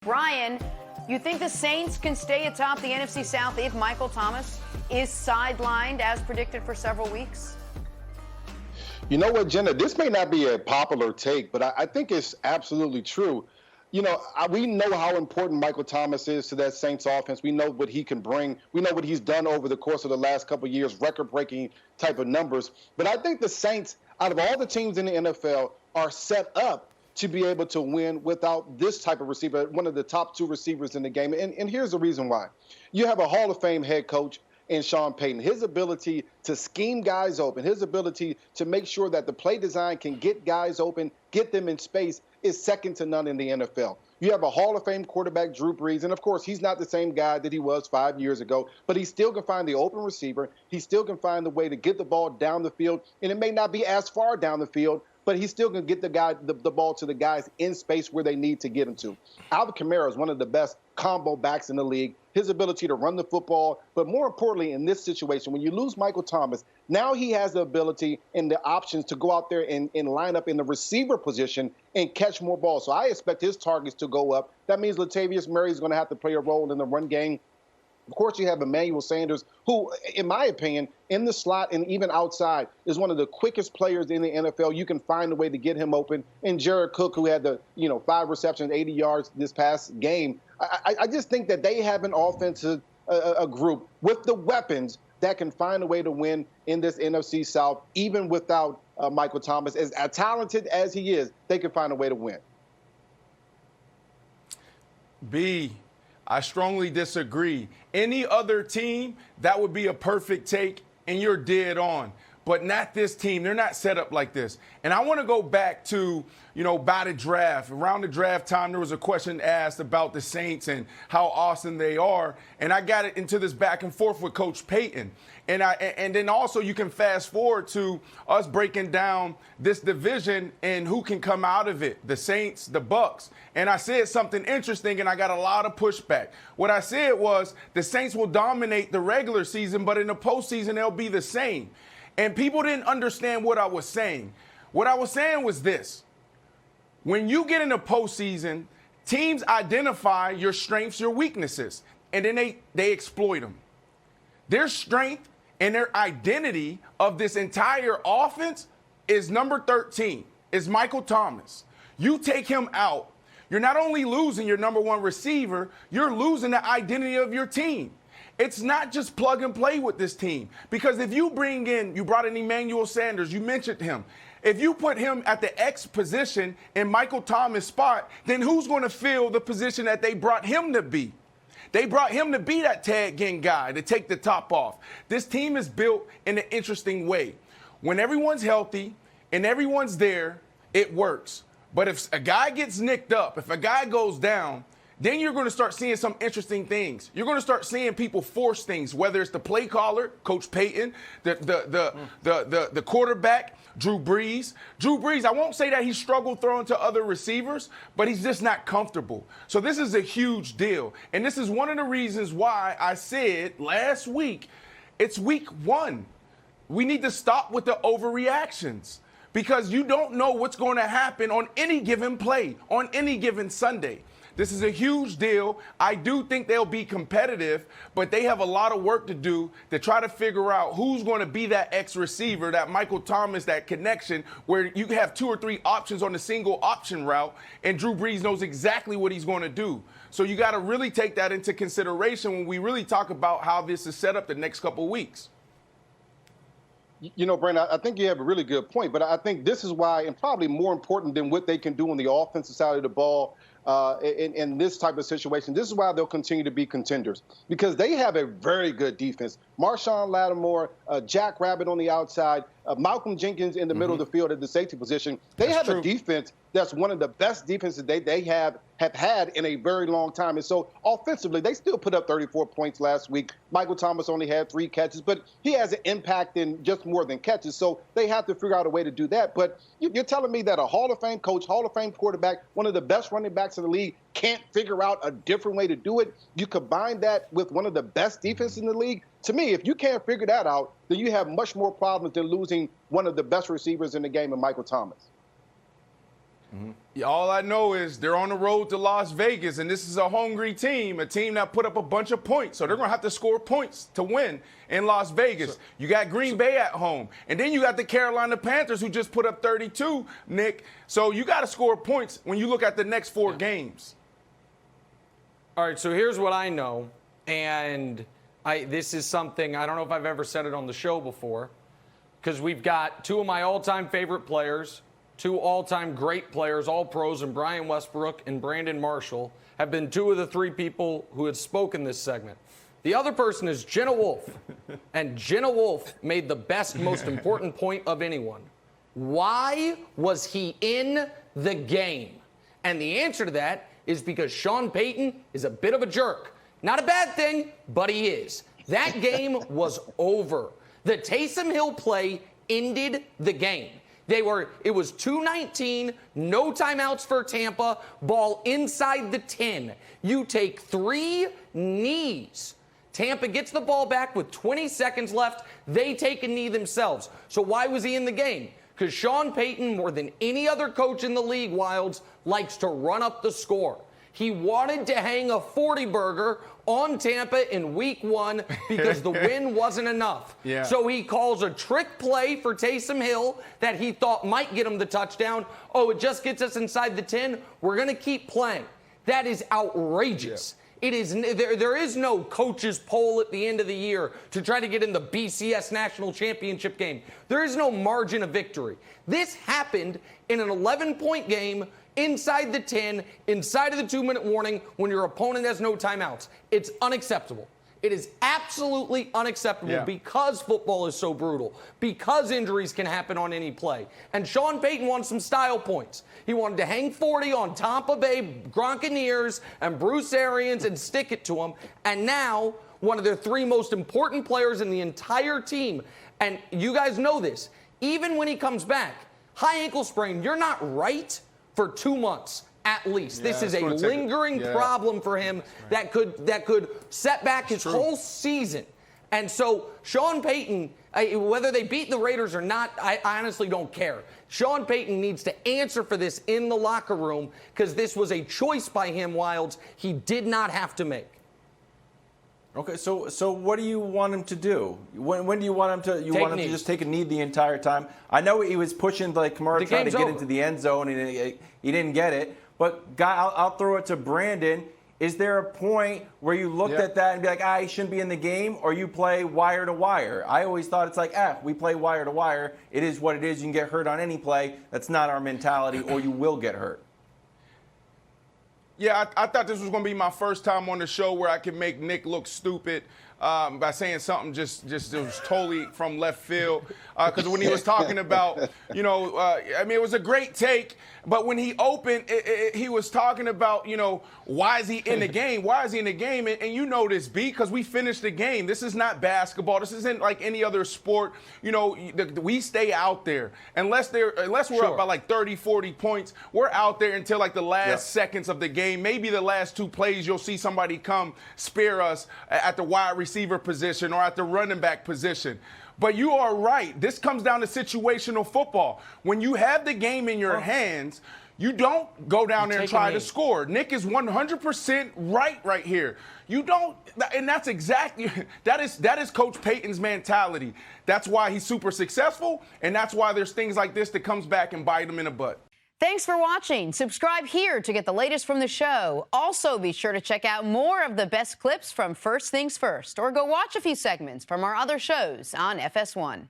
Brian, you think the Saints can stay atop the NFC South if Michael Thomas is sidelined as predicted for several weeks? You know what, Jenna? This may not be a popular take, but I think it's absolutely true. You know, we know how important Michael Thomas is to that Saints offense. We know what he can bring. We know what he's done over the course of the last couple of years, record-breaking type of numbers. But I think the Saints, out of all the teams in the NFL, are set up to be able to win without this type of receiver, one of the top two receivers in the game. And here's the reason why. You have a Hall of Fame head coach in Sean Payton. His ability to scheme guys open, his ability to make sure that the play design can get guys open, get them in space, is second to none in the NFL. You have a Hall of Fame quarterback, Drew Brees, and of course, he's not the same guy that he was 5 years ago, but he still can find the open receiver. He still can find the way to get the ball down the field, and it may not be as far down the field, but he's still going to get the ball to the guys in space where they need to get him to. Alvin Kamara is one of the best combo backs in the league. His ability to run the football, but more importantly in this situation, when you lose Michael Thomas, now he has the ability and the options to go out there and line up in the receiver position and catch more balls. So I expect his targets to go up. That means Latavius Murray is going to have to play a role in the run game. Of course, you have Emmanuel Sanders, who, in my opinion, in the slot and even outside, is one of the quickest players in the NFL. You can find a way to get him open. And Jared Cook, who had the 5 receptions, 80 yards this past game. I just think that they have an offensive a group with the weapons that can find a way to win in this NFC South, even without Michael Thomas. As talented as he is, they can find a way to win. I strongly disagree. Any other team, that would be a perfect take, and you're dead on. But not this team. They're not set up like this. And I want to go back to, by the draft. Around the draft time, there was a question asked about the Saints and how awesome they are. And I got it into this back and forth with Coach Payton. And then also you can fast forward to us breaking down this division and who can come out of it, the Saints, the Bucks. And I said something interesting, and I got a lot of pushback. What I said was the Saints will dominate the regular season, but in the postseason, they'll be the same. And people didn't understand what I was saying. What I was saying was this. When you get in the postseason, teams identify your strengths, your weaknesses, and then they exploit them. Their strength and their identity of this entire offense is number 13, is Michael Thomas. You take him out, you're not only losing your number one receiver, you're losing the identity of your team. It's not just plug and play with this team. Because if you brought in Emmanuel Sanders, you mentioned him. If you put him at the X position in Michael Thomas' spot, then who's going to fill the position that they brought him to be? They brought him to be that tag-in guy to take the top off. This team is built in an interesting way. When everyone's healthy and everyone's there, it works. But if a guy gets nicked up, if a guy goes down, then you're going to start seeing some interesting things. You're going to start seeing people force things, whether it's the play caller, Coach Payton, the quarterback, Drew Brees. Drew Brees, I won't say that he struggled throwing to other receivers, but he's just not comfortable. So this is a huge deal. And this is one of the reasons why I said last week, it's week 1. We need to stop with the overreactions because you don't know what's going to happen on any given play, on any given Sunday. This is a huge deal. I do think they'll be competitive, but they have a lot of work to do to try to figure out who's going to be that X receiver, that Michael Thomas, that connection where you have 2 or 3 options on the single option route, and Drew Brees knows exactly what he's going to do. So you got to really take that into consideration when we really talk about how this is set up the next couple of weeks. Brandon, I think you have a really good point, but I think this is why, and probably more important than what they can do on the offensive side of the ball, in this type of situation, this is why they'll continue to be contenders, because they have a very good defense. Marshawn Lattimore, Jack Rabbit on the outside, Malcolm Jenkins in the middle of the field at the safety position. They have a defense that's one of the best defenses they have had in a very long time. And so offensively, they still put up 34 points last week. Michael Thomas only had 3 catches, but he has an impact in just more than catches. So they have to figure out a way to do that. But you're telling me that a Hall of Fame coach, Hall of Fame quarterback, one of the best running backs in the league can't figure out a different way to do it? You combine that with one of the best defenses in the league? To me, if you can't figure that out, then you have much more problems than losing one of the best receivers in the game in Michael Thomas. All I know is they're on the road to Las Vegas, and this is a hungry team, a team that put up a bunch of points. So they're going to have to score points to win in Las Vegas. You got Green Bay at home, and then you got the Carolina Panthers who just put up 32, Nick. So you got to score points when you look at the next 4 games. All right, so here's what I know, and this is something, I don't know if I've ever said it on the show before, because we've got 2 of my all-time favorite players, 2 all-time great players, all pros, and Brian Westbrook and Brandon Marshall have been 2 of the 3 people who had spoken this segment. The other person is Jenna Wolfe, and Jenna Wolfe made the best, most important point of anyone. Why was he in the game? And the answer to that is because Sean Payton is a bit of a jerk. Not a bad thing, but he is. That game was over. The Taysom Hill play ended the game. It was 2:19, no timeouts for Tampa, ball inside the 10. You take 3 knees. Tampa gets the ball back with 20 seconds left. They take a knee themselves. So why was he in the game? Because Sean Payton, more than any other coach in the league, Wilds, likes to run up the score. He wanted to hang a 40 burger on Tampa in week 1 because the win wasn't enough. Yeah. So he calls a trick play for Taysom Hill that he thought might get him the touchdown. Oh, it just gets us inside the 10. We're going to keep playing. That is outrageous. Yeah. It is there is no coaches poll at the end of the year to try to get in the BCS national championship game. There is no margin of victory. This happened in an 11-point game inside the 10, inside of the 2-minute warning when your opponent has no timeouts. It's unacceptable. It is absolutely unacceptable because football is so brutal, because injuries can happen on any play. And Sean Payton won some style points. He wanted to hang 40 on Tampa Bay Gronkaneers and Bruce Arians and stick it to them. And now one of their 3 most important players in the entire team, and you guys know this, even when he comes back, high ankle sprain, you're not right for 2 months at least. This is a lingering problem for him that could set back his whole season. And so Sean Payton, whether they beat the Raiders or not, I honestly don't care. Sean Payton needs to answer for this in the locker room because this was a choice by him, Wilds, he did not have to make. Okay, so what do you want him to do? When do you want him to? You want him to just take a knee the entire time? I know he was pushing like Kamara trying to get into the end zone and he didn't get it. But I'll throw it to Brandon. Is there a point where you looked at that and be like, he shouldn't be in the game, or you play wire to wire? I always thought it's like, we play wire to wire. It is what it is. You can get hurt on any play. That's not our mentality, or you will get hurt. Yeah, I thought this was going to be my first time on the show where I could make Nick look stupid by saying something just it was totally from left field. Because when he was talking about, I mean, it was a great take. But when he opened, he was talking about, why is he in the game? Why is he in the game? And you know this, B, because we finished the game. This is not basketball. This isn't like any other sport. We stay out there. Unless we're up by like 30, 40 points, we're out there until like the last seconds of the game. Maybe the last 2 plays, you'll see somebody come spare us at the wide receiver position or at the running back position. But you are right. This comes down to situational football. When you have the game in your hands, you don't go down there and try to score. Nick is 100% right here. You don't, and that's exactly, that is Coach Payton's mentality. That's why he's super successful, and that's why there's things like this that comes back and bite him in the butt. Thanks for watching. Subscribe here to get the latest from the show. Also, be sure to check out more of the best clips from First Things First, or go watch a few segments from our other shows on FS1.